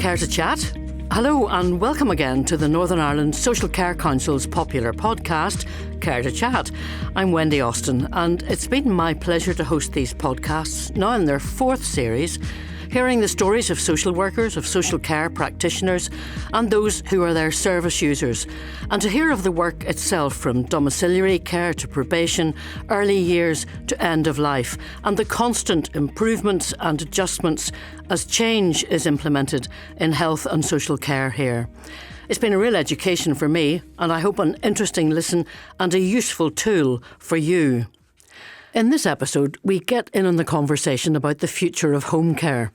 Care to Chat? Hello and welcome again to the Northern Ireland Social Care Council's popular podcast, Care to Chat. I'm Wendy Austin, and it's been my pleasure to host these podcasts, now in their fourth series, hearing the stories of social workers, of social care practitioners and those who are their service users, and to hear of the work itself from domiciliary care to probation, early years to end of life, and the constant improvements and adjustments as change is implemented in health and social care here. It's been a real education for me, and I hope an interesting listen and a useful tool for you. In this episode, we get in on the conversation about the future of home care.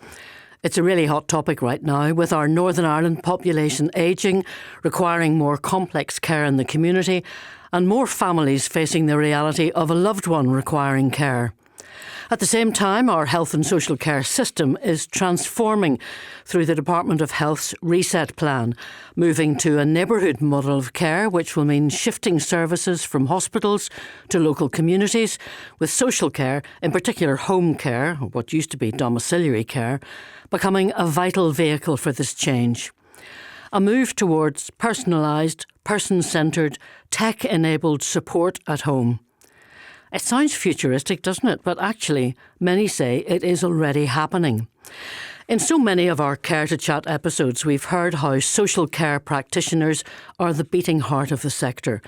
It's a really hot topic right now, with our Northern Ireland population ageing, requiring more complex care in the community, and more families facing the reality of a loved one requiring care. At the same time, our health and social care system is transforming through the Department of Health's Reset Plan, moving to a neighbourhood model of care, which will mean shifting services from hospitals to local communities, with social care, in particular home care, or what used to be domiciliary care, becoming a vital vehicle for this change. A move towards personalised, person-centred, tech-enabled support at home. It sounds futuristic, doesn't it? But actually, many say it is already happening. In so many of our Care to Chat episodes, we've heard how social care practitioners are the beating heart of the sector.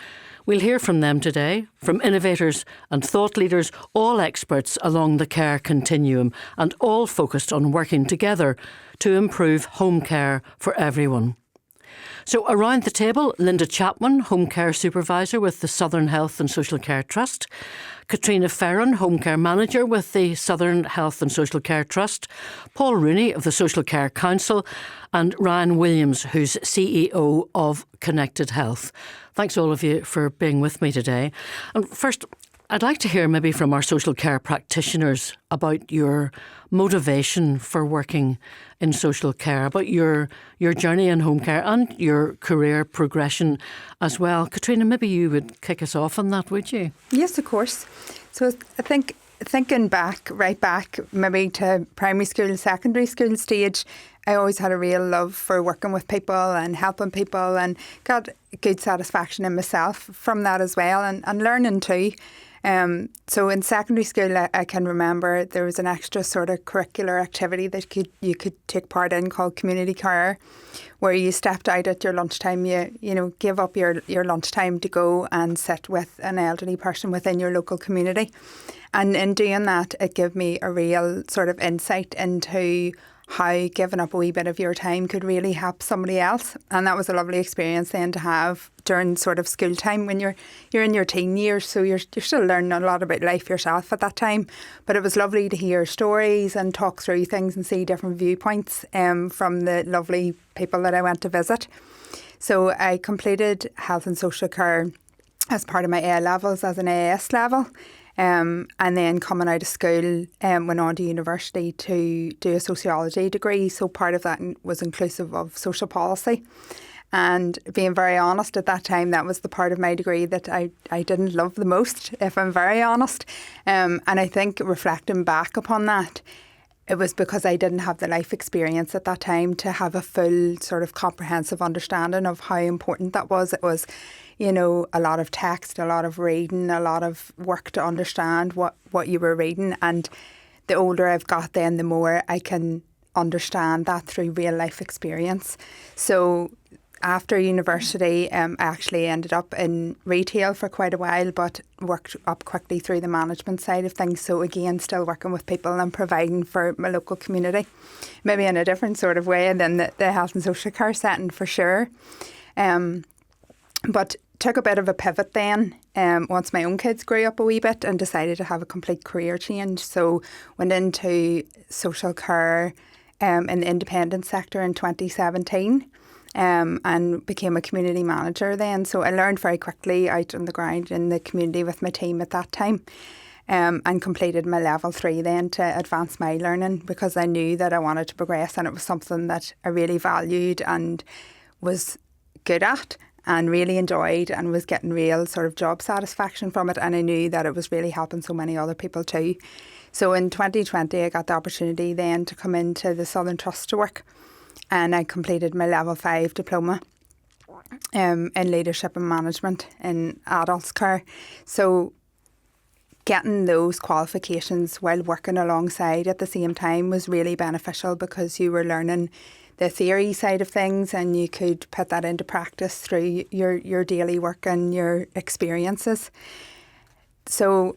We'll hear from them today, from innovators and thought leaders, all experts along the care continuum, and all focused on working together to improve home care for everyone. So around the table, Linda Chapman, Home Care Supervisor with the Southern Health and Social Care Trust, Katrina Ferran, Home Care Manager with the Southern Health and Social Care Trust, Paul Rooney of the Social Care Council, and Ryan Williams, who's CEO of Connected Health. Thanks all of you for being with me today. And first, I'd like to hear maybe from our social care practitioners about your motivation for working in social care, about your journey in home care and your career progression as well. Katrina, maybe you would kick us off on that, would you? Yes, of course. So I think thinking right back maybe to primary school, secondary school stage, I always had a real love for working with people and helping people, and got good satisfaction in myself from that as well, and learning too. So in secondary school, I can remember there was an extra sort of curricular activity that you could take part in called community care, where you stepped out at your lunchtime, you give up your lunchtime to go and sit with an elderly person within your local community. And in doing that, it gave me a real sort of insight into how giving up a wee bit of your time could really help somebody else. And that was a lovely experience then to have during sort of school time when you're in your teen years, so you're still learning a lot about life yourself at that time. But it was lovely to hear stories and talk through things and see different viewpoints from the lovely people that I went to visit. So I completed health and social care as part of my A levels as an AS level. And then coming out of school, went on to university to do a sociology degree. So part of that was inclusive of social policy. And being very honest, at that time, that was the part of my degree that I didn't love the most, if I'm very honest. And I think reflecting back upon that, it was because I didn't have the life experience at that time to have a full sort of comprehensive understanding of how important that was. It was, a lot of text, a lot of reading, a lot of work to understand what you were reading. And the older I've got then, the more I can understand that through real life experience. So after university, I actually ended up in retail for quite a while, but worked up quickly through the management side of things. So again, still working with people and providing for my local community, maybe in a different sort of way than the health and social care setting for sure. But took a bit of a pivot then once my own kids grew up a wee bit and decided to have a complete career change. So went into social care in the independent sector in 2017. And became a community manager then. So I learned very quickly out on the ground in the community with my team at that time, and completed my level 3 then to advance my learning, because I knew that I wanted to progress, and it was something that I really valued and was good at and really enjoyed, and was getting real sort of job satisfaction from it, and I knew that it was really helping so many other people too. So in 2020 I got the opportunity then to come into the Southern Trust to work. and I completed my level 5 diploma in leadership and management in adults care. So getting those qualifications while working alongside at the same time was really beneficial, because you were learning the theory side of things and you could put that into practice through your daily work and your experiences. So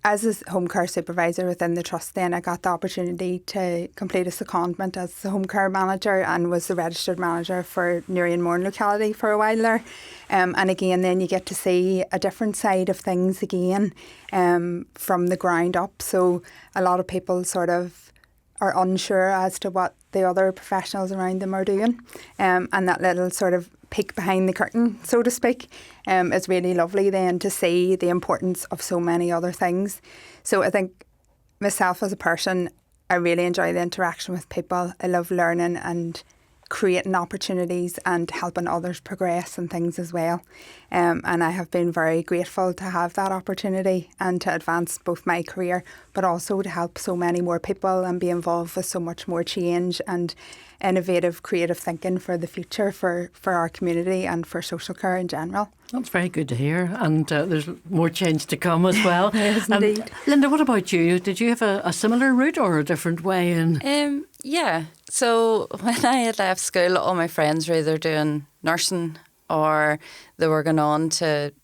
as a home care supervisor within the trust, then I got the opportunity to complete a secondment as the home care manager, and was the registered manager for Newry and Mourne locality for a while there. And again, then you get to see a different side of things again, from the ground up. So a lot of people sort of are unsure as to what the other professionals around them are doing, and that little sort of peek behind the curtain, so to speak, is really lovely then to see the importance of so many other things. So I think myself as a person, I really enjoy the interaction with people. I love learning and creating opportunities and helping others progress and things as well. And I have been very grateful to have that opportunity and to advance both my career, but also to help so many more people and be involved with so much more change and innovative, creative thinking for the future for our community and for social care in general. That's very good to hear, and there's more change to come as well. Yes, indeed. Linda, what about you? Did you have a similar route or a different way in? Yeah, so when I had left school, all my friends were either doing nursing or they were going on to,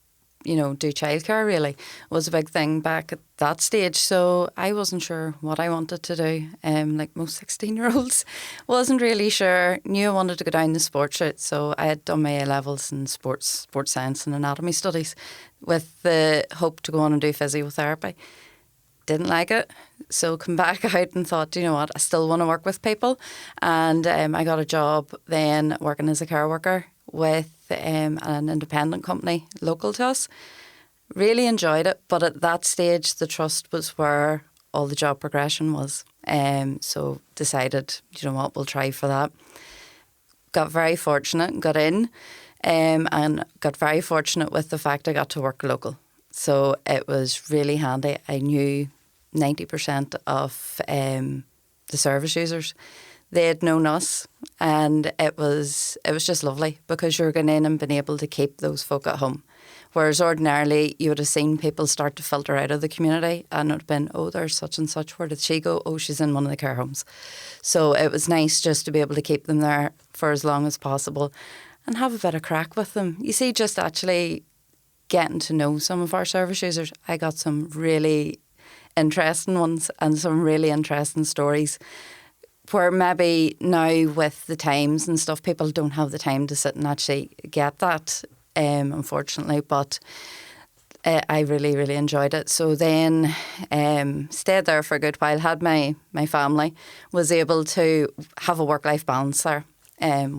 do childcare. Really was a big thing back at that stage. So I wasn't sure what I wanted to do. Like most 16-year-olds, wasn't really sure. Knew I wanted to go down the sports route. So I had done my A-levels in sports science and anatomy studies, with the hope to go on and do physiotherapy. Didn't like it, so come back out and thought, you know what, I still want to work with people. And I got a job then working as a care worker with an independent company local to us. Really enjoyed it, but at that stage the trust was where all the job progression was. So decided, you know what, we'll try for that. Got very fortunate, got in, and got very fortunate with the fact I got to work local. So it was really handy. I knew 90% of the service users. They had known us, and it was just lovely, because you're going in and been able to keep those folk at home. Whereas ordinarily you would have seen people start to filter out of the community, and it would have been, oh, there's such and such, where did she go? Oh, she's in one of the care homes. So it was nice just to be able to keep them there for as long as possible and have a bit of crack with them. You see, just actually getting to know some of our service users, I got some really interesting ones and some really interesting stories, where maybe now with the times and stuff, people don't have the time to sit and actually get that, unfortunately, but I really, really enjoyed it. So then stayed there for a good while, had my family, was able to have a work-life balance there,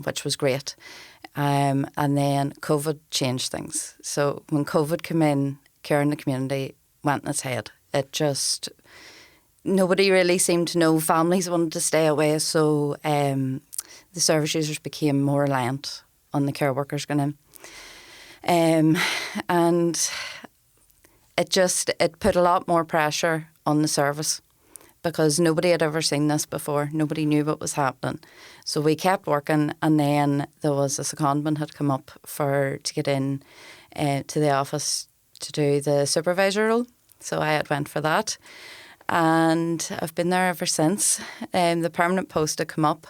which was great. And then COVID changed things. So when COVID came in, care in the community went in its head. It just, nobody really seemed to know. Families wanted to stay away, so the service users became more reliant on the care workers going in. And it put a lot more pressure on the service, because nobody had ever seen this before. Nobody knew what was happening. So we kept working, and then there was a secondment had come up to get in to the office to do the supervisor role. So I had went for that, and I've been there ever since. The permanent post had come up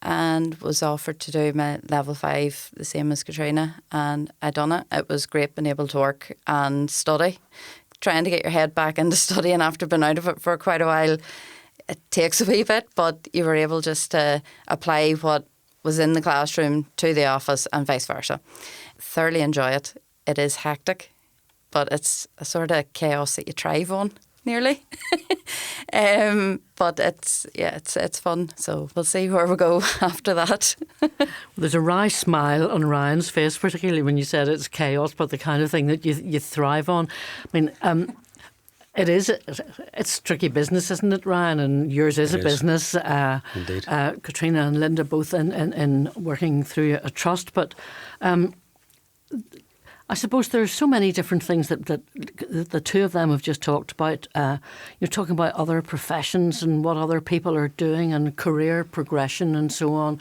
and was offered to do my level 5, the same as Katrina, and I done it. It was great being able to work and study. Trying to get your head back into studying after being out of it for quite a while, it takes a wee bit, but you were able just to apply what was in the classroom to the office and vice versa. Thoroughly enjoy it. It is hectic, but it's a sort of chaos that you thrive on, nearly. But it's fun. So we'll see where we go after that. There's a wry smile on Ryan's face, particularly when you said it's chaos, but the kind of thing that you thrive on. I mean, it's tricky business, isn't it, Ryan? And yours is a business. Indeed. Katrina and Linda both in working through a trust, but I suppose there's so many different things that the two of them have just talked about. You're talking about other professions and what other people are doing and career progression and so on.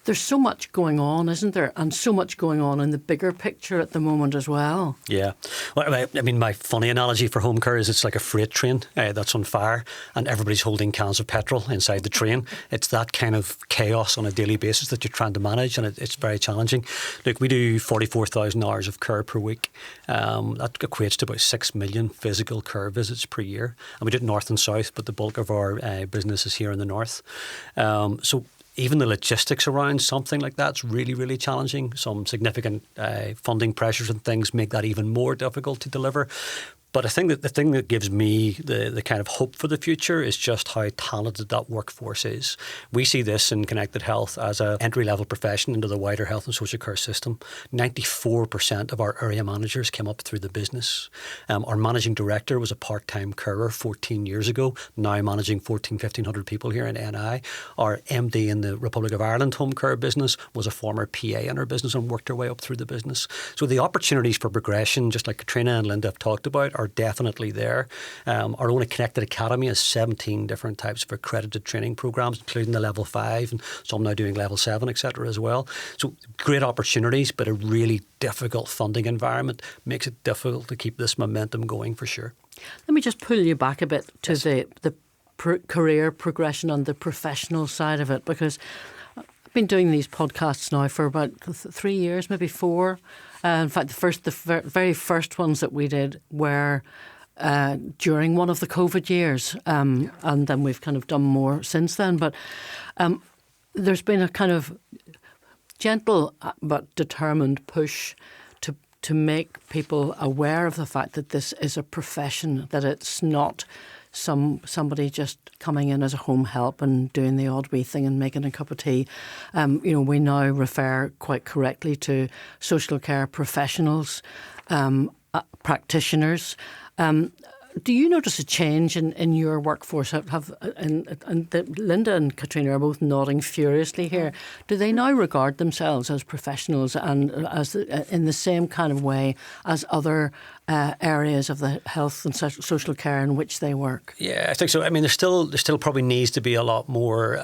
There's so much going on, isn't there? And so much going on in the bigger picture at the moment as well. Yeah. Well, I mean, my funny analogy for home care is it's like a freight train that's on fire and everybody's holding cans of petrol inside the train. It's that kind of chaos on a daily basis that you're trying to manage, and it's very challenging. Look, we do 44,000 hours of care per week. That equates to about 6 million physical care visits per year. And we do it north and south, but the bulk of our business is here in the north. So even the logistics around something like that's really, really challenging. Some significant funding pressures and things make that even more difficult to deliver. But I think that the thing that gives me the kind of hope for the future is just how talented that workforce is. We see this in Connected Health as an entry-level profession into the wider health and social care system. 94% of our area managers came up through the business. Our managing director was a part-time carer 14 years ago, now managing 1,500 people here in NI. Our MD in the Republic of Ireland home care business was a former PA in our business and worked her way up through the business. So the opportunities for progression, just like Katrina and Linda have talked about, are definitely there. Our own Connected Academy has 17 different types of accredited training programs, including the level 5 and some now doing level 7, etc. as well. So great opportunities, but a really difficult funding environment makes it difficult to keep this momentum going for sure. Let me just pull you back a bit to the career progression on the professional side of it, because I've been doing these podcasts now for about 3 years, maybe 4. In fact, the very first ones that we did were during one of the COVID years, and then we've kind of done more since then. But there's been a kind of gentle but determined push to make people aware of the fact that this is a profession, that it's not somebody just coming in as a home help and doing the odd wee thing and making a cup of tea. We now refer quite correctly to social care professionals, practitioners. Do you notice a change in your workforce? Linda and Katrina are both nodding furiously here. Do they now regard themselves as professionals and as in the same kind of way as other areas of the health and social care in which they work? Yeah, I think so. I mean, there still probably needs to be a lot more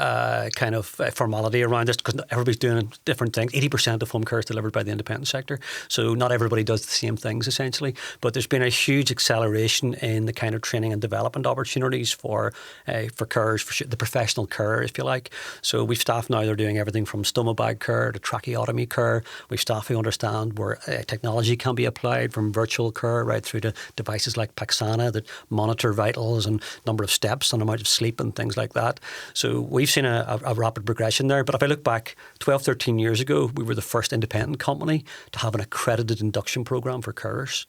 kind of formality around this, because everybody's doing different things. 80% of home care is delivered by the independent sector, so not everybody does the same things essentially. But there's been a huge acceleration in the kind of training and development opportunities for carers, for the professional care, if you like. So we've staff now, they're doing everything from stomach bag care to tracheotomy care. We've staff who understand where technology can be applied, from virtual care right through to devices like Paxana that monitor vitals and number of steps and amount of sleep and things like that. So we've seen a rapid progression there. But if I look back 12, 13 years ago, we were the first independent company to have an accredited induction programme for carers.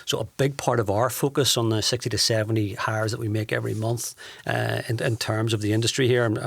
So a big part of our focus on the 60 to 70 hires that we make every month in terms of the industry here and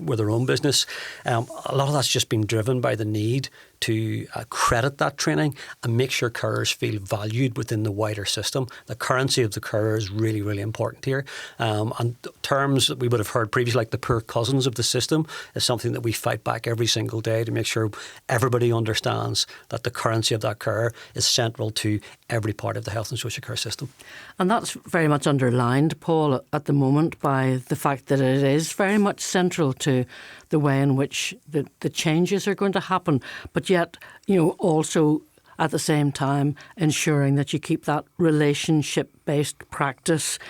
with our own business, a lot of that's just been driven by the need to accredit that training and make sure carers feel valued within the wider system. The currency of the carer is really, really important here. And terms that we would have heard previously, like the poor cousins of the system, is something that we fight back every single day to make sure everybody understands that the currency of that carer is central to every part of the health and social care system. And that's very much underlined, Paul, at the moment by the fact that it is very much central to the way in which the changes are going to happen, but yet, also at the same time ensuring that you keep that relationship-based practice,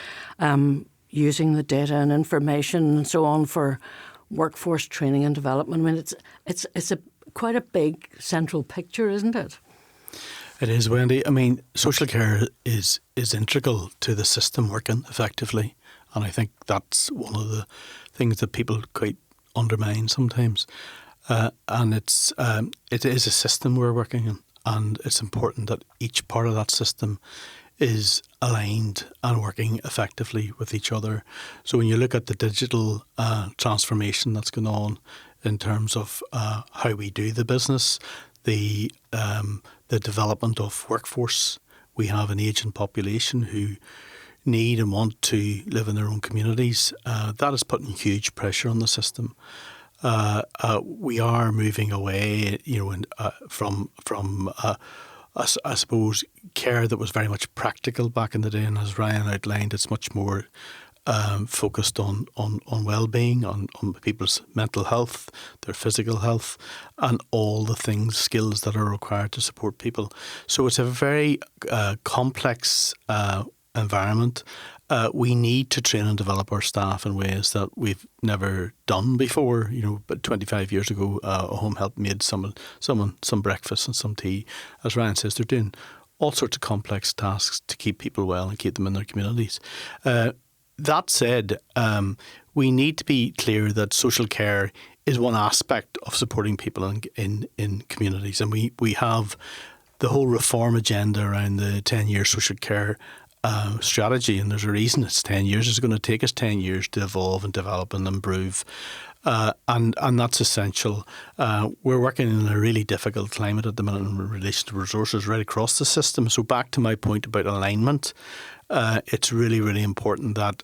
using the data and information and so on for workforce training and development. I mean, it's quite a big central picture, isn't it? It is, Wendy. I mean, social care is integral to the system working effectively, and I think that's one of the things that people quite undermine sometimes. And it is a system we're working in, and it's important that each part of that system is aligned and working effectively with each other. So when you look at the digital transformation that's going on in terms of how we do the business, the development of workforce, we have an ageing population who need and want to live in their own communities. That is putting huge pressure on the system. We are moving away, from I suppose, care that was very much practical back in the day. And as Ryan outlined, it's much more focused on well-being, on people's mental health, their physical health, and all the skills that are required to support people. So it's a very complex environment. We need to train and develop our staff in ways that we've never done before. But 25 years ago, a home help made someone some breakfast and some tea. As Ryan says, they're doing all sorts of complex tasks to keep people well and keep them in their communities. That said, we need to be clear that social care is one aspect of supporting people in communities. And we have the whole reform agenda around the 10-year social care strategy, and there's a reason it's 10 years. It's going to take us 10 years to evolve and develop and improve. And that's essential. We're working in a really difficult climate at the minute in relation to resources right across the system. So back to my point about alignment, it's really, really important that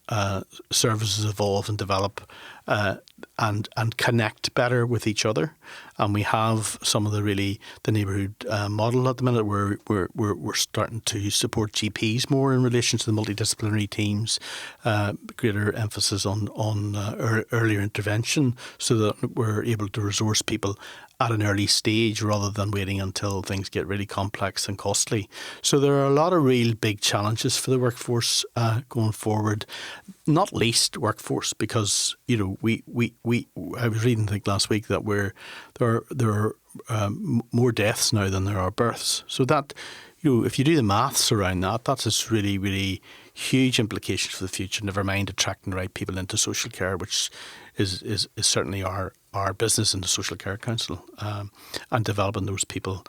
services evolve and develop and connect better with each other. And we have some of the neighbourhood model at the minute where we're starting to support GPs more in relation to the multidisciplinary teams, greater emphasis on earlier intervention so that we're able to resource people at an early stage rather than waiting until things get really complex and costly. So there are a lot of real big challenges for the workforce going forward, not least workforce, because I was reading last week that there are more deaths now than there are births. So that if you do the maths around that, that's really, really huge implications for the future. Never mind attracting the right people into social care, which is certainly our business in the Social Care Council, and developing those people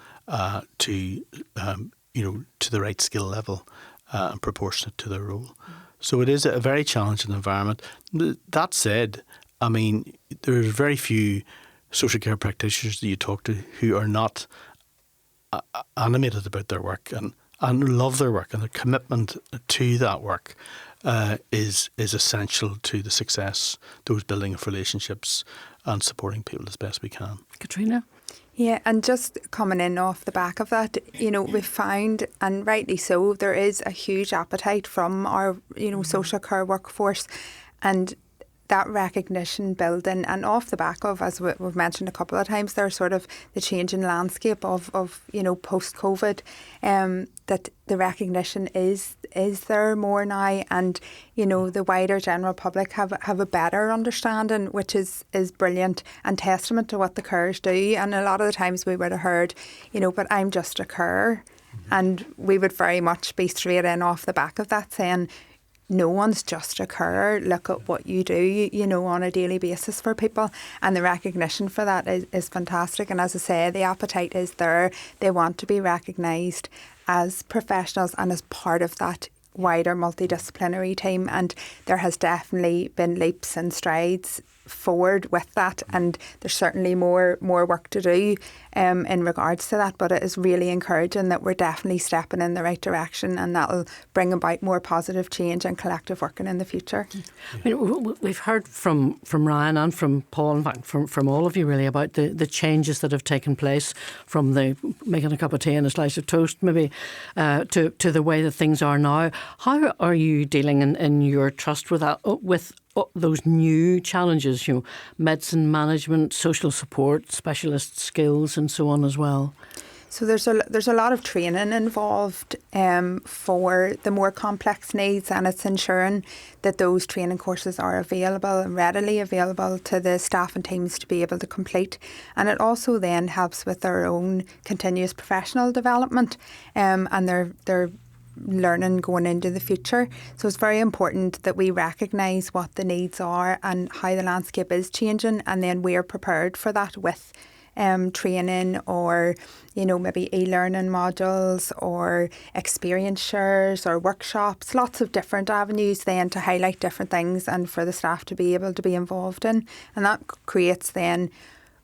to the right skill level and proportionate to their role. So it is a very challenging environment. That said, I mean, there's very few social care practitioners that you talk to who are not animated about their work and love their work, and their commitment to that work is essential to the success, those building of relationships and supporting people as best we can. Katrina? Yeah, and just coming in off the back of that, we've found, and rightly so, there is a huge appetite from our, social care workforce, and that recognition building, and off the back of, as we've mentioned a couple of times, there's sort of the changing landscape of post-COVID, that the recognition is there more now, and the wider general public have a better understanding, which is brilliant and testament to what the carers do. And a lot of the times we would have heard, but I'm just a carer, and we would very much be straight in off the back of that saying, no one's just a carer. Look at what you do, on a daily basis for people. And the recognition for that is fantastic. And as I say, the appetite is there. They want to be recognised as professionals and as part of that wider multidisciplinary team. And there has definitely been leaps and strides forward with that, and there's certainly more work to do in regards to that, but it is really encouraging that we're definitely stepping in the right direction, and that'll bring about more positive change and collective working in the future. I mean, we've heard from Ryan and from Paul, in fact from all of you really, about the changes that have taken place, from the making a cup of tea and a slice of toast maybe to the way that things are now. How are you dealing in your trust with that, with those new challenges, medicine management, social support, specialist skills and so on as well? So there's a lot of training involved for the more complex needs, and it's ensuring that those training courses are available and readily available to the staff and teams to be able to complete. And it also then helps with their own continuous professional development and their learning going into the future. So it's very important that we recognise what the needs are and how the landscape is changing, and then we're prepared for that with training or maybe e-learning modules or experience shares or workshops, lots of different avenues then to highlight different things and for the staff to be able to be involved in. And that creates then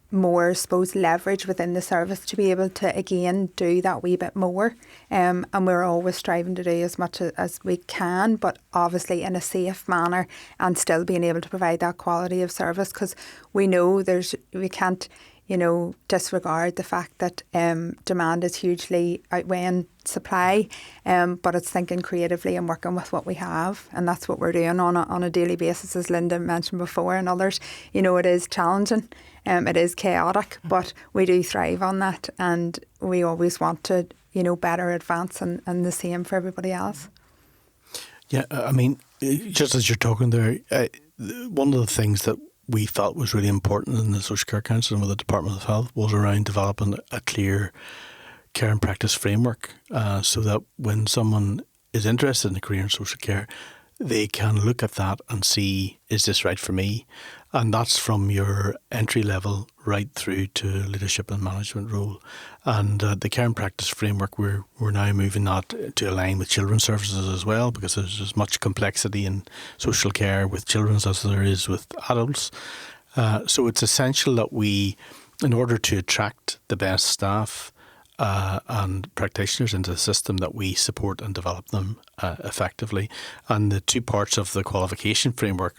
more, I suppose, leverage within the service to be able to, again, do that wee bit more. And we're always striving to do as much as we can, but obviously in a safe manner and still being able to provide that quality of service, because we know we can't, disregard the fact that demand is hugely outweighing supply, but it's thinking creatively and working with what we have, and that's what we're doing on a daily basis, as Linda mentioned before and others. It is challenging, it is chaotic, but we do thrive on that, and we always want to better advance and the same for everybody else. Yeah, I mean, just as you're talking there, one of the things that we felt was really important in the Social Care Council and with the Department of Health was around developing a clear care and practice framework, so that when someone is interested in a career in social care, they can look at that and see, is this right for me? And that's from your entry level right through to leadership and management role. And the care and practice framework, we're now moving that to align with children's services as well, because there's as much complexity in social care with children as there is with adults. So it's essential that we, in order to attract the best staff and practitioners into the system, that we support and develop them effectively. And the two parts of the qualification framework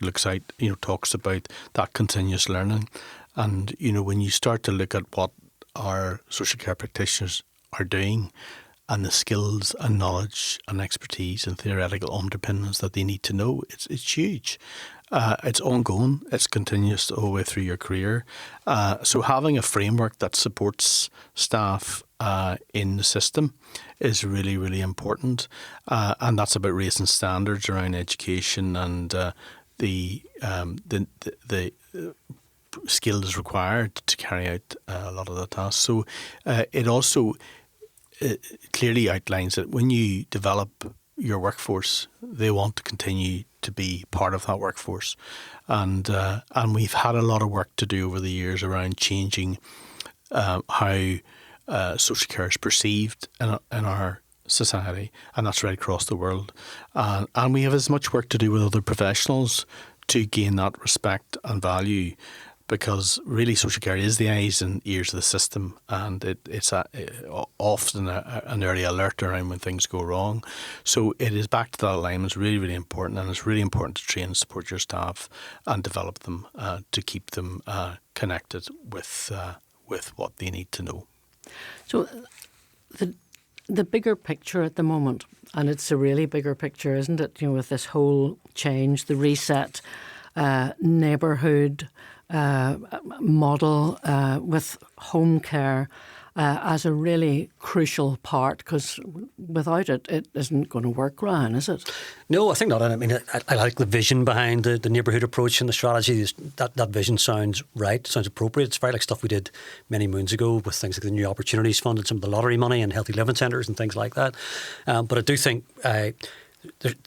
talks about that continuous learning. And, when you start to look at what our social care practitioners are doing and the skills and knowledge and expertise and theoretical underpinnings that they need to know, it's huge. It's ongoing. It's continuous all the way through your career. So having a framework that supports staff in the system is really, really important. And that's about raising standards around education and the skills required to carry out a lot of the tasks. So it also clearly outlines that when you develop your workforce, they want to continue to be part of that workforce. And we've had a lot of work to do over the years around changing how social care is perceived in our society, and that's right across the world. And we have as much work to do with other professionals to gain that respect and value, because really social care is the eyes and ears of the system, and it's often an early alert around when things go wrong. So it is back to that alignment. It's really, really important, and it's really important to train and support your staff and develop them to keep them connected with what they need to know. So the bigger picture at the moment, and it's a really bigger picture, isn't it? With this whole change, the reset, neighbourhood model with home care as a really crucial part, because without it, it isn't going to work, Ryan, is it? No, I think not. I mean, I like the vision behind the neighbourhood approach and the strategy. That vision sounds right, sounds appropriate. It's very like stuff we did many moons ago with things like the New Opportunities Fund and some of the lottery money and healthy living centres and things like that. But I do think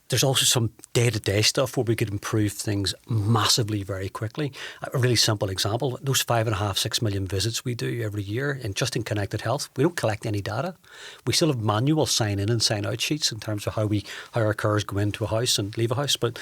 there's also some day-to-day stuff where we could improve things massively very quickly. A really simple example, those 5.5-6 million visits we do every year in connected health, we don't collect any data. We still have manual sign in and sign out sheets in terms of how our carers go into a house and leave a house. But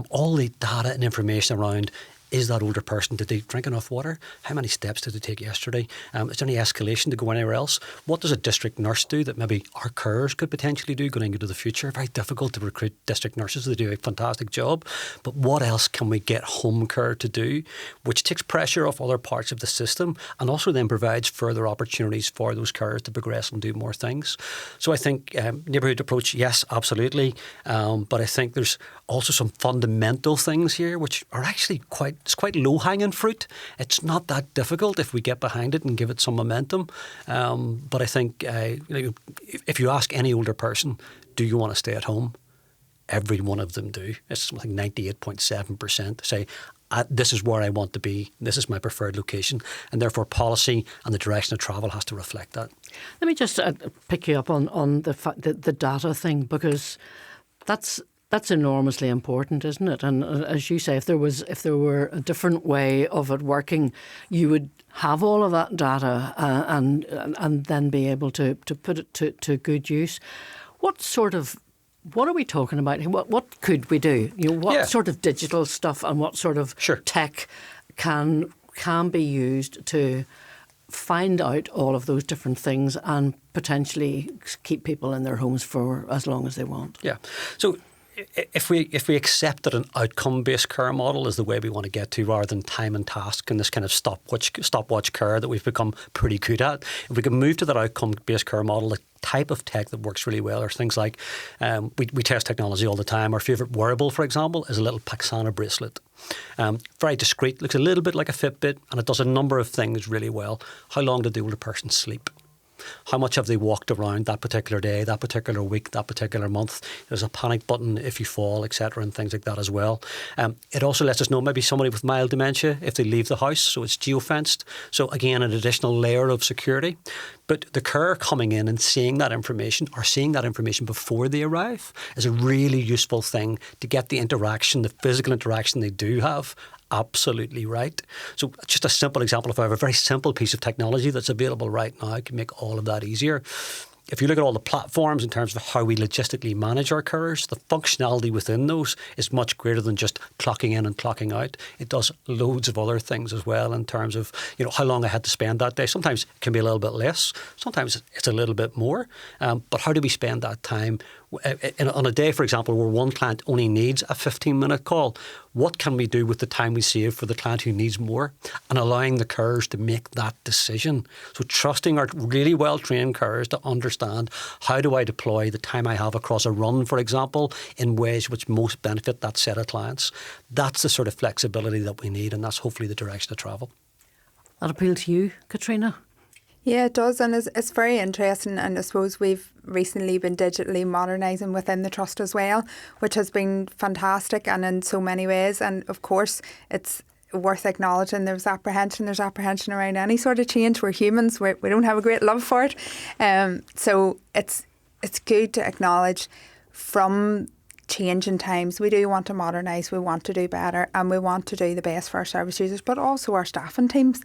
all the data and information around, is that older person, did they drink enough water? How many steps did they take yesterday? Is there any escalation to go anywhere else? What does a district nurse do that maybe our carers could potentially do going into the future? Very difficult to recruit district nurses. They do a fantastic job. But what else can we get home care to do, which takes pressure off other parts of the system and also then provides further opportunities for those carers to progress and do more things? So I think neighbourhood approach, yes, absolutely. But I think there's also some fundamental things here which are actually quite low-hanging fruit. It's not that difficult if we get behind it and give it some momentum. But I think if you ask any older person, do you want to stay at home? Every one of them do. It's something 98.7% say, this is where I want to be, this is my preferred location, and therefore policy and the direction of travel has to reflect that. Let me just pick you up on the data thing, because that's enormously important, isn't it? And as you say, if there were a different way of it working, you would have all of that data and then be able to put it to good use. What are we talking about here? What could we do? What sort of digital stuff and what sort of tech can be used to find out all of those different things and potentially keep people in their homes for as long as they want? Yeah. So if we accept that an outcome-based care model is the way we want to get to, rather than time and task and this kind of stopwatch care that we've become pretty good at, if we can move to that outcome-based care model, the type of tech that works really well are things like, we test technology all the time. Our favourite wearable, for example, is a little Paxana bracelet. Very discreet, looks a little bit like a Fitbit, and it does a number of things really well. How long did the older person sleep? How much have they walked around that particular day, that particular week, that particular month? There's a panic button if you fall, etc., and things like that as well. It also lets us know maybe somebody with mild dementia if they leave the house, so it's geofenced. So again, an additional layer of security. But the carer coming in and seeing that information, or seeing that information before they arrive, is a really useful thing to get the interaction, the physical interaction they do have, absolutely right. So just a simple example, if I have a very simple piece of technology that's available right now, it can make all of that easier. If you look at all the platforms in terms of how we logistically manage our carers, the functionality within those is much greater than just clocking in and clocking out. It does loads of other things as well in terms of, how long I had to spend that day. Sometimes it can be a little bit less. Sometimes it's a little bit more. But how do we spend that time? On a day, for example, where one client only needs a 15-minute call, what can we do with the time we save for the client who needs more, and allowing the carers to make that decision? So trusting our really well-trained carers to understand, how do I deploy the time I have across a run, for example, in ways which most benefit that set of clients? That's the sort of flexibility that we need, and that's hopefully the direction to travel. That appeal to you, Katrina? Yeah, it does, and it's very interesting, and I suppose we've recently been digitally modernising within the trust as well, which has been fantastic and in so many ways. And of course, it's worth acknowledging there's apprehension around any sort of change. We're humans, we don't have a great love for it. So it's good to acknowledge from changing times, we do want to modernise, we want to do better, and we want to do the best for our service users, but also our staffing teams.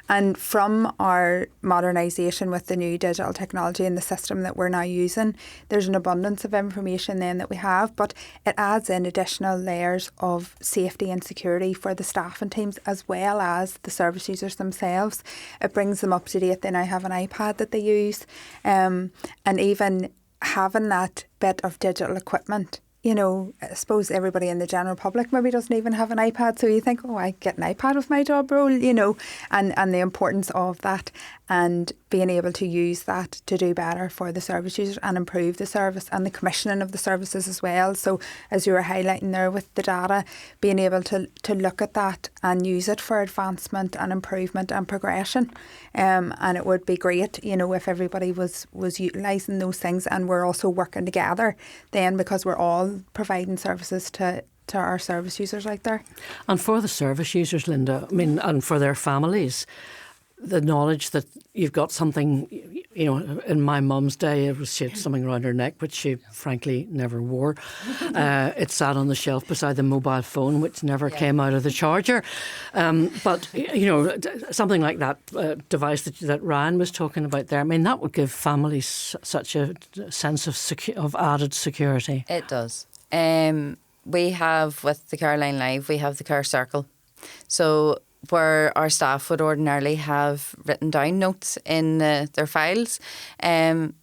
And from our modernisation with the new digital technology and the system that we're now using, there's an abundance of information then that we have, but it adds in additional layers of safety and security for the staffing teams as well as the service users themselves. It brings them up to date. They now have an iPad that they use, and even having that bit of digital equipment. I suppose everybody in the general public maybe doesn't even have an iPad, so you think, I get an iPad with my job role, and the importance of that and being able to use that to do better for the service users and improve the service and the commissioning of the services as well. So as you were highlighting there with the data, being able to look at that and use it for advancement and improvement and progression. And it would be great, if everybody was utilising those things, and we're also working together then, because we're all providing services to our service users out there. And for the service users, Linda, and for their families, the knowledge that you've got something, in my mum's day, she had something around her neck, which she frankly never wore. It sat on the shelf beside the mobile phone, which never came out of the charger. But, something like that device that Ryan was talking about there, that would give families such a sense of added security. It does. We have, with the Caroline Live, we have the Care Circle. So where our staff would ordinarily have written down notes in their files, when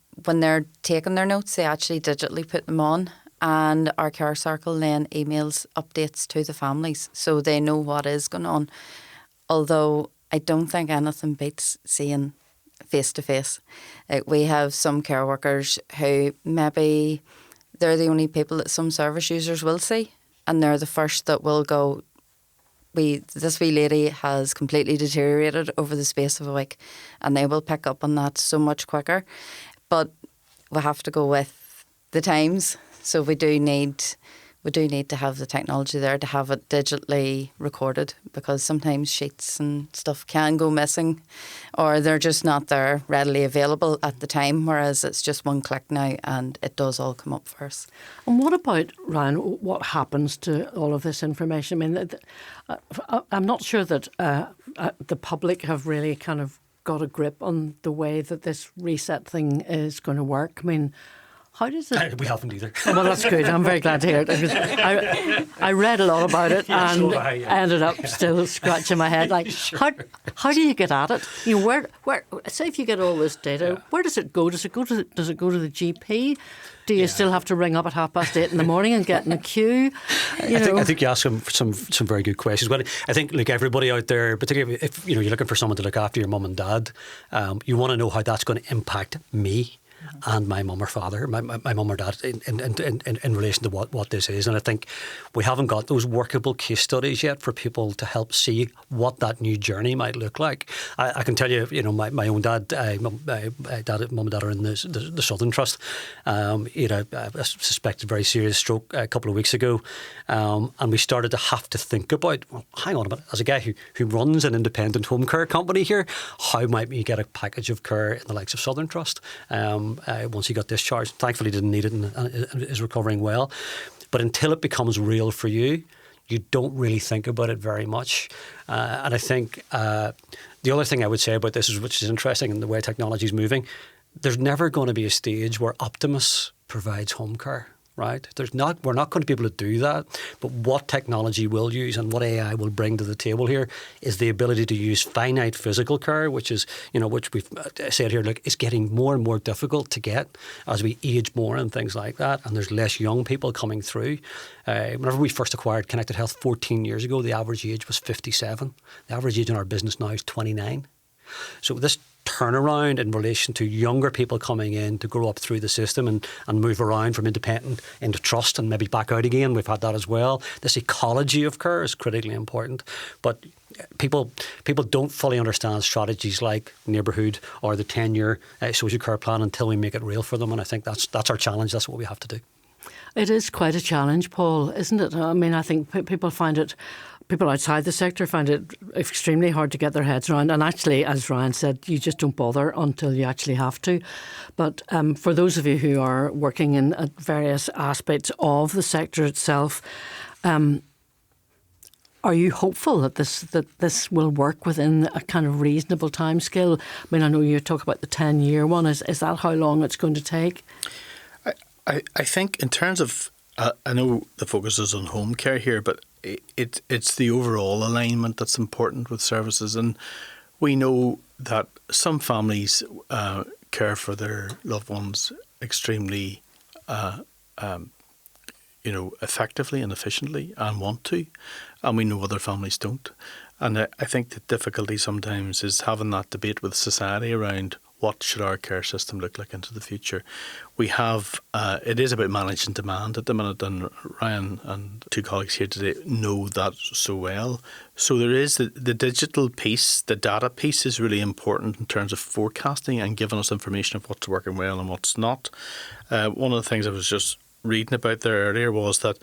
they're taking their notes, they actually digitally put them on, and our Care Circle then emails updates to the families so they know what is going on. Although I don't think anything beats seeing face to face. We have some care workers who maybe they're the only people that some service users will see, and they're the first that will go, this wee lady has completely deteriorated over the space of a week, and they will pick up on that so much quicker. But we have to go with the times, so we do need to have the technology there to have it digitally recorded, because sometimes sheets and stuff can go missing, or they're just not there readily available at the time, whereas it's just one click now and it does all come up for us. And what about, Ryan, what happens to all of this information? I'm not sure that the public have really kind of got a grip on the way that this reset thing is going to work. How does it? We haven't either. Well, that's good. I'm very glad to hear it. Because I read a lot about it and so have I, yeah. ended up still scratching my head. Like, how do you get at it? You know, where? Say if you get all this data, where does it go? Does it go to the GP? Do you still have to ring up at 8:30 in the morning and get in a queue? I think you ask some very good questions. Well, I think, look, everybody out there, particularly if you're looking for someone to look after your mum and dad, you want to know how that's going to impact me and my mum or father, my mum or dad, in relation to what this is. And I think we haven't got those workable case studies yet for people to help see what that new journey might look like. I can tell you, my own dad, mum and dad are in the Southern Trust. I suspected very serious stroke a couple of weeks ago, and we started to have to think about, well, hang on a minute, as a guy who runs an independent home care company here, how might we get a package of care in the likes of Southern Trust? Once he got discharged, thankfully didn't need it and is recovering well. But until it becomes real for you, you don't really think about it very much. And I think the other thing I would say about this is, which is interesting in the way technology is moving, there's never going to be a stage where Optimus provides home care. Right? We're not going to be able to do that. But what technology will use and what AI will bring to the table here is the ability to use finite physical care, which is, which we've said here, look, is getting more and more difficult to get as we age more and things like that. And there's less young people coming through. Whenever we first acquired Connected Health 14 years ago, the average age was 57. The average age in our business now is 29. So this turnaround in relation to younger people coming in to grow up through the system and move around from independent into trust and maybe back out again. We've had that as well. This ecology of care is critically important. But people don't fully understand strategies like Neighbourhood or the 10-year social care plan until we make it real for them. And I think that's our challenge. That's what we have to do. It is quite a challenge, Paul, isn't it? I mean, I think people outside the sector find it extremely hard to get their heads around. And actually, as Ryan said, you just don't bother until you actually have to. But for those of you who are working in various aspects of the sector itself, are you hopeful that this will work within a kind of reasonable timescale? I mean, I know you talk about the 10-year one. Is that how long it's going to take? I think in terms of, I know the focus is on home care here, but it's the overall alignment that's important with services. And we know that some families care for their loved ones extremely, effectively and efficiently and want to. And we know other families don't. And I think the difficulty sometimes is having that debate with society around what should our care system look like into the future. We have, it is about managing demand at the minute, and Ryan and two colleagues here today know that so well. So there is the digital piece, the data piece is really important in terms of forecasting and giving us information of what's working well and what's not. One of the things I was just reading about there earlier was that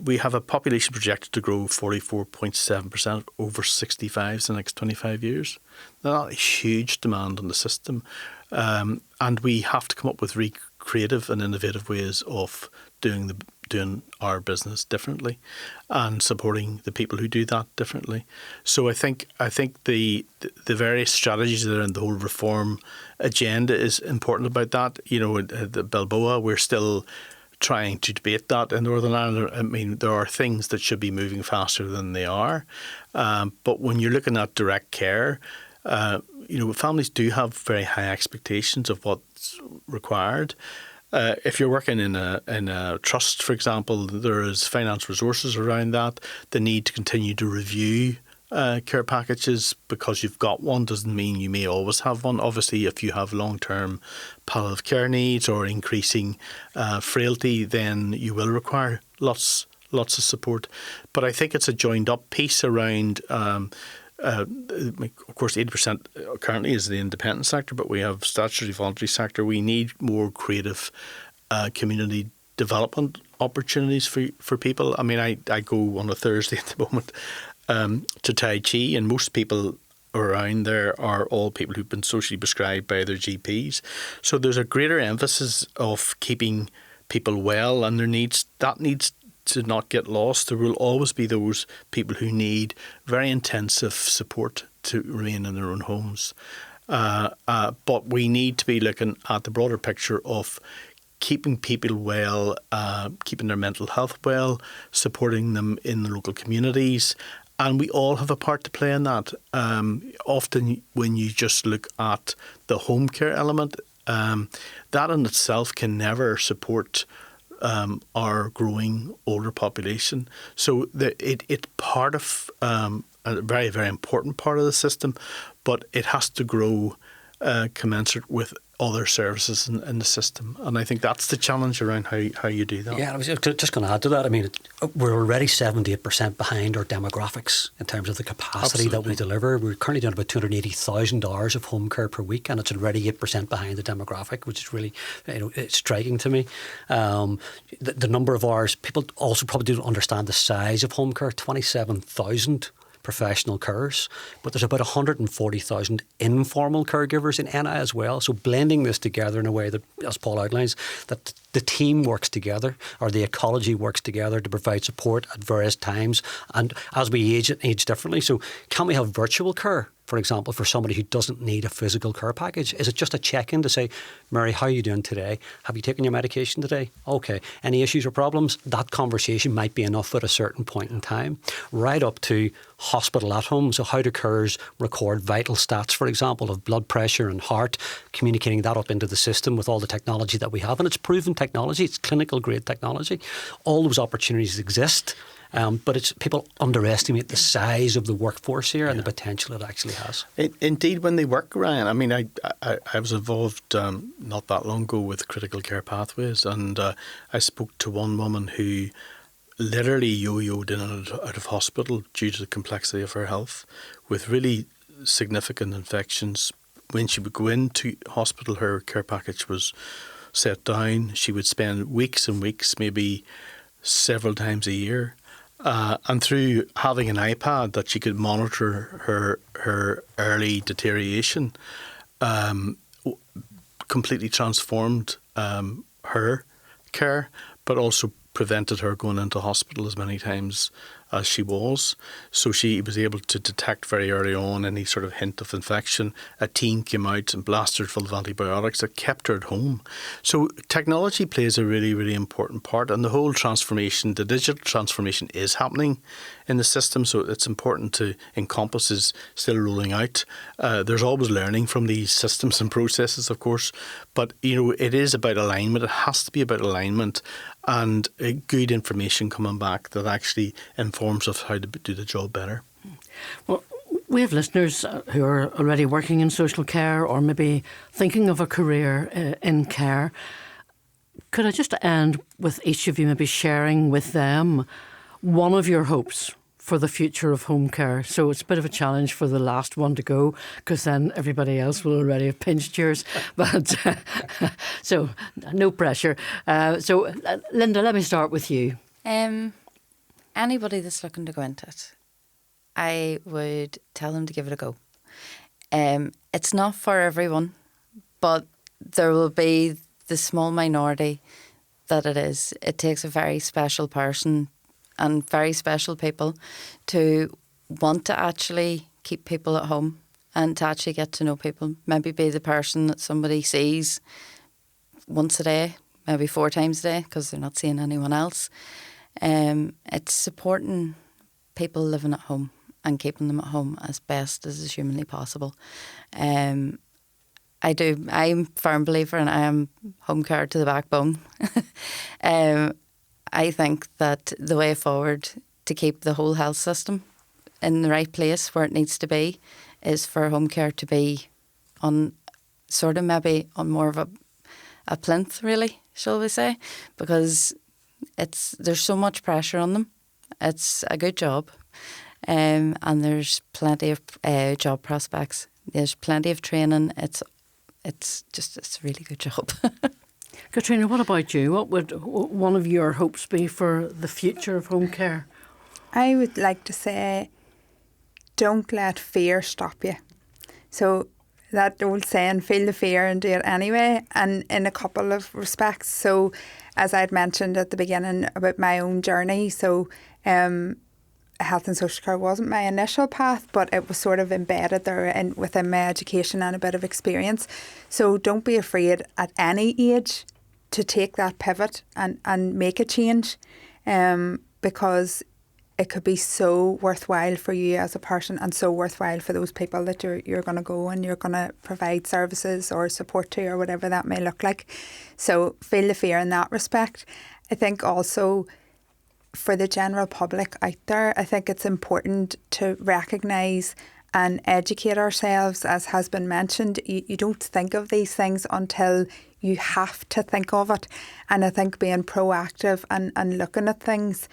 we have a population projected to grow 44.7% over 65s in the next 25 years. Now, that's a huge demand on the system. And we have to come up with creative and innovative ways of doing our business differently and supporting the people who do that differently. So I think the various strategies that are in the whole reform agenda is important about that. The Balboa, we're still trying to debate that in Northern Ireland. I mean, there are things that should be moving faster than they are. But when you're looking at direct care, families do have very high expectations of what's required. If you're working in a trust, for example, there is finance resources around that. The need to continue to review care packages because you've got one doesn't mean you may always have one. Obviously, if you have long-term palliative care needs or increasing frailty, then you will require lots of support. But I think it's a joined-up piece around. Of course, 80% currently is the independent sector, but we have statutory voluntary sector. We need more creative community development opportunities for people. I mean, I go on a Thursday at the moment to Tai Chi, and most people around there are all people who've been socially prescribed by their GPs. So there's a greater emphasis of keeping people well, and that needs to not get lost. There will always be those people who need very intensive support to remain in their own homes. But we need to be looking at the broader picture of keeping people well, keeping their mental health well, supporting them in the local communities. And we all have a part to play in that. Often when you just look at the home care element, that in itself can never support our growing older population. So it's part of a very, very important part of the system, but it has to grow commensurate with other services in the system. And I think that's the challenge around how you do that. Yeah, I was just going to add to that. I mean, we're already 78% behind our demographics in terms of the capacity that we deliver. We're currently doing about 280,000 hours of home care per week, and it's already 8% behind the demographic, which is really it's striking to me. The number of hours, people also probably don't understand the size of home care, 27,000 professional carers, but there's about 140,000 informal caregivers in NI as well. So blending this together in a way that, as Paul outlines, that the team works together, or the ecology works together to provide support at various times and as we age differently. So can we have virtual care, for example, for somebody who doesn't need a physical care package? Is it just a check-in to say, Mary, how are you doing today? Have you taken your medication today? Okay. Any issues or problems? That conversation might be enough at a certain point in time. Right up to hospital at home. So how do carers record vital stats, for example, of blood pressure and heart, communicating that up into the system with all the technology that we have. And it's proven technology. It's clinical grade technology. All those opportunities exist. But people underestimate the size of the workforce here and the potential it actually has. Indeed, when they work, Ryan, I mean, I was involved not that long ago with critical care pathways, and I spoke to one woman who literally yo-yoed in and out of hospital due to the complexity of her health, with really significant infections. When she would go into hospital, her care package was set down. She would spend weeks and weeks, maybe several times a year, and through having an iPad that she could monitor her early deterioration, completely transformed her care, but also prevented her going into hospital as many times as she was. So she was able to detect very early on any sort of hint of infection. A team came out and blasted her full of antibiotics that kept her at home. So technology plays a really, really important part, and the whole transformation, the digital transformation is happening in the system, so it's important to encompass is still rolling out. There's always learning from these systems and processes, of course, but it is about alignment. It has to be about alignment and good information coming back that actually informs us how to do the job better. Well, we have listeners who are already working in social care or maybe thinking of a career in care. Could I just end with each of you maybe sharing with them one of your hopes for the future of home care? So it's a bit of a challenge for the last one to go, because then everybody else will already have pinched yours. But so no pressure. So Linda, let me start with you. Anybody that's looking to go into it, I would tell them to give it a go. It's not for everyone, but there will be the small minority that it is. It takes a very special person and very special people to want to actually keep people at home and to actually get to know people. Maybe be the person that somebody sees once a day, maybe 4 times a day, because they're not seeing anyone else. It's supporting people living at home and keeping them at home as best as is humanly possible. I'm a firm believer, and I am home care to the backbone. I think that the way forward to keep the whole health system in the right place where it needs to be is for home care to be on sort of maybe on more of a plinth, really, shall we say, because there's so much pressure on them. It's a good job, and there's plenty of job prospects. There's plenty of training. It's a really good job. Katrina, what about you? What would one of your hopes be for the future of home care? I would like to say, don't let fear stop you. So that old saying, feel the fear and do it anyway, and in a couple of respects. So as I'd mentioned at the beginning about my own journey, so health and social care wasn't my initial path, but it was sort of embedded there within my education and a bit of experience. So don't be afraid at any age to take that pivot and make a change, because it could be so worthwhile for you as a person and so worthwhile for those people that you're going to go and you're going to provide services or support to, or whatever that may look like. So feel the fear in that respect. I think also for the general public out there, I think it's important to recognise and educate ourselves. As has been mentioned, you don't think of these things until you have to think of it. And I think being proactive and looking at things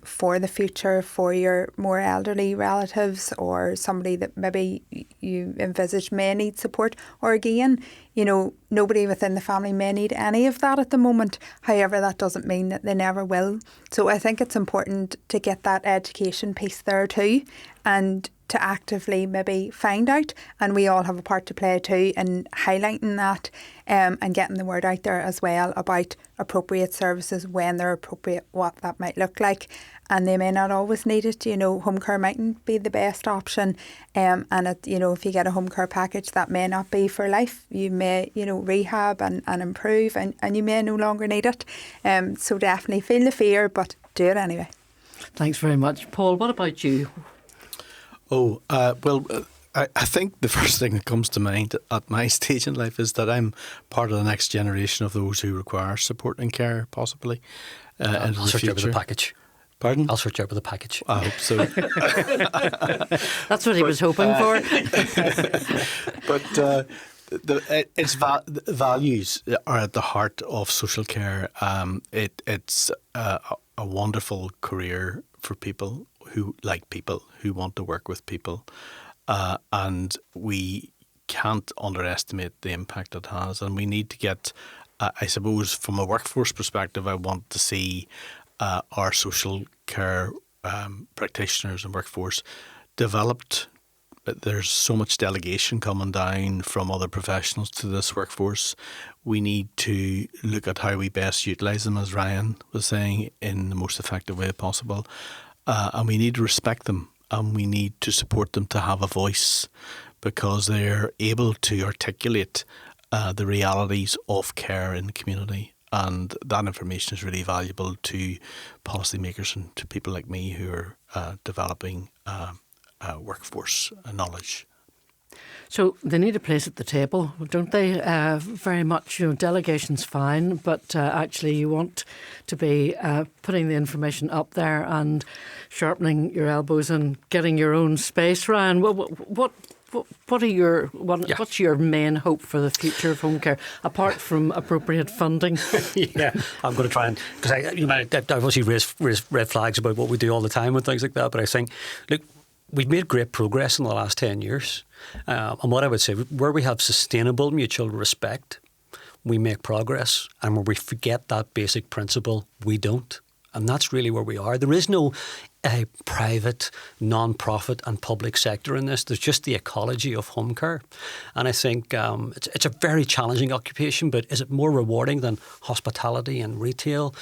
for the future, for your more elderly relatives or somebody that maybe you envisage may need support, or again, you know, nobody within the family may need any of that at the moment. However, that doesn't mean that they never will. So I think it's important to get that education piece there too, and to actively maybe find out, and we all have a part to play too in highlighting that, and getting the word out there as well about appropriate services when they're appropriate, what that might look like. And they may not always need it. You know, home care mightn't be the best option, and it, you know, if you get a home care package, that may not be for life. You may, you know, rehab and improve, and you may no longer need it. So definitely feel the fear, but do it anyway. Thanks very much. Paul, what about you? I think the first thing that comes to mind at my stage in life is that I'm part of the next generation of those who require support and care, possibly. I'll sort you out with a package. Pardon? I'll sort you out with a package. I hope so. That's what he was hoping for. But its values are at the heart of social care. It's a wonderful career for people who want to work with people, and we can't underestimate the impact it has. And we need to get, I suppose, from a workforce perspective, I want to see our social care practitioners and workforce developed. There's so much delegation coming down from other professionals to this workforce. We need to look at how we best utilise them, as Ryan was saying, in the most effective way possible. And we need to respect them, and we need to support them to have a voice, because they're able to articulate the realities of care in the community. And that information is really valuable to policymakers and to people like me who are developing workforce knowledge. So they need a place at the table, don't they? Very much, you know, delegation's fine, but actually you want to be putting the information up there and sharpening your elbows and getting your own space. Ryan, what's your main hope for the future of home care, apart from appropriate funding? Yeah, I'm going to try and, because I obviously raise red flags about what we do all the time and things like that, but I think, look, we've made great progress in the last 10 years. And what I would say, where we have sustainable mutual respect, we make progress. And where we forget that basic principle, we don't. And that's really where we are. There is no private, non-profit and public sector in this. There's just the ecology of home care. And I think it's a very challenging occupation, but is it more rewarding than hospitality and retail?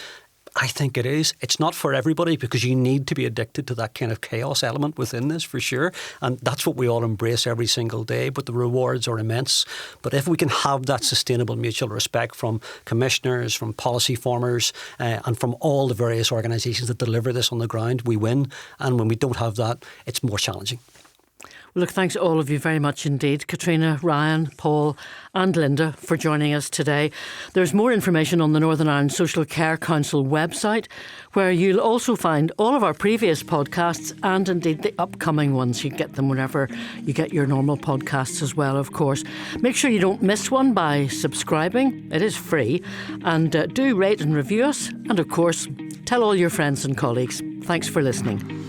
I think it is. It's not for everybody, because you need to be addicted to that kind of chaos element within this, for sure. And that's what we all embrace every single day. But the rewards are immense. But if we can have that sustainable mutual respect from commissioners, from policy formers, and from all the various organisations that deliver this on the ground, we win. And when we don't have that, it's more challenging. Look, thanks to all of you very much indeed. Katrina, Ryan, Paul and Linda for joining us today. There's more information on the Northern Ireland Social Care Council website, where you'll also find all of our previous podcasts and indeed the upcoming ones. You get them whenever you get your normal podcasts as well, of course. Make sure you don't miss one by subscribing. It is free. And do rate and review us. And of course, tell all your friends and colleagues. Thanks for listening.